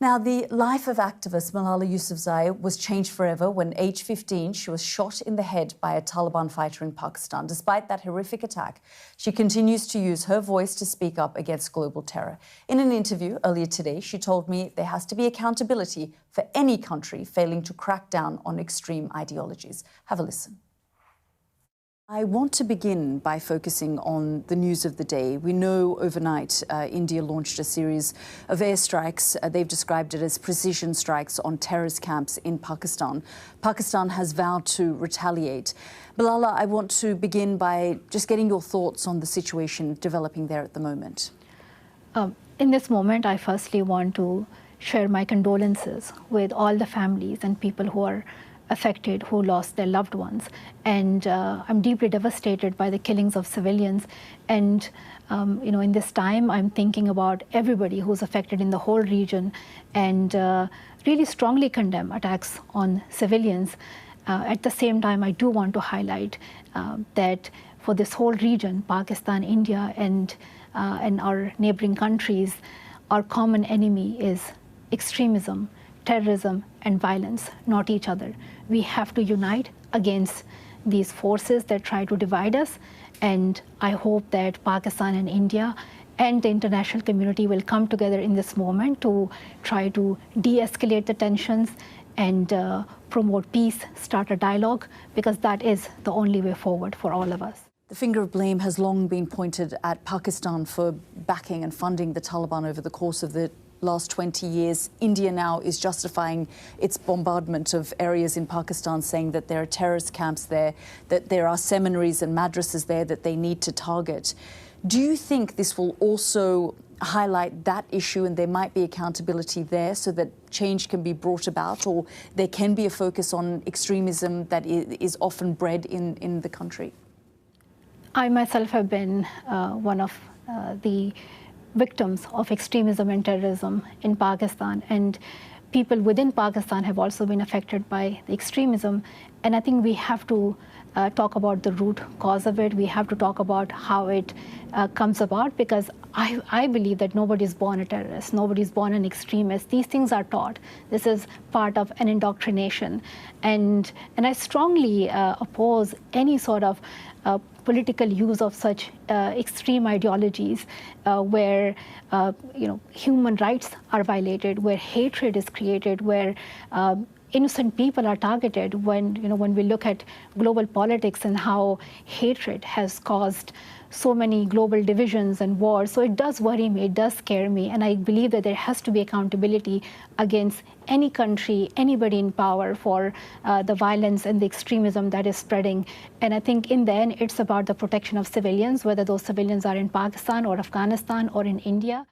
Now, the life of activist Malala Yousafzai was changed forever when, aged 15, she was shot in the head by a Taliban fighter in Pakistan. Despite that horrific attack, she continues to use her voice to speak up against global terror. In an interview earlier today, she told me there has to be accountability for any country failing to crack down on extreme ideologies. Have a listen. I want to begin by focusing on the news of the day. We know overnight India launched a series of airstrikes. They've described it as precision strikes on terrorist camps in Pakistan. Pakistan has vowed to retaliate. Malala, I want to begin by just getting your thoughts on the situation developing there at the moment. In this moment, I firstly want to share my condolences with all the families and people who are affected, who lost their loved ones. And I'm deeply devastated by the killings of civilians. And, in this time, I'm thinking about everybody who's affected in the whole region and really strongly condemn attacks on civilians. At the same time, I do want to highlight that for this whole region, Pakistan, India, and our neighboring countries, our common enemy is extremism, terrorism, and violence, not each other. We have to unite against these forces that try to divide us, and I hope that Pakistan and India and the international community will come together in this moment to try to de-escalate the tensions and promote peace, start a dialogue, because that is the only way forward for all of us. The finger of blame has long been pointed at Pakistan for backing and funding the Taliban over the course of the last 20 years. India now is justifying its bombardment of areas in Pakistan, saying that there are terrorist camps there, that there are seminaries and madrasas there that they need to target. Do you think this will also highlight that issue and there might be accountability there so that change can be brought about, or there can be a focus on extremism that is often bred in the country? I myself have been one of the victims of extremism and terrorism in Pakistan, and people within Pakistan have also been affected by the extremism. And I think we have to talk about the root cause of it. We have to talk about how it comes about, because I believe that nobody is born a terrorist, nobody is born an extremist. These things are taught. This is part of an indoctrination. And I strongly oppose any sort of political use of such extreme ideologies where human rights are violated, where hatred is created, where innocent people are targeted. When we look at global politics and how hatred has caused so many global divisions and wars. So it does worry me, it does scare me, and I believe that there has to be accountability against any country, anybody in power for the violence and the extremism that is spreading. And I think in the end, it's about the protection of civilians, whether those civilians are in Pakistan or Afghanistan or in India.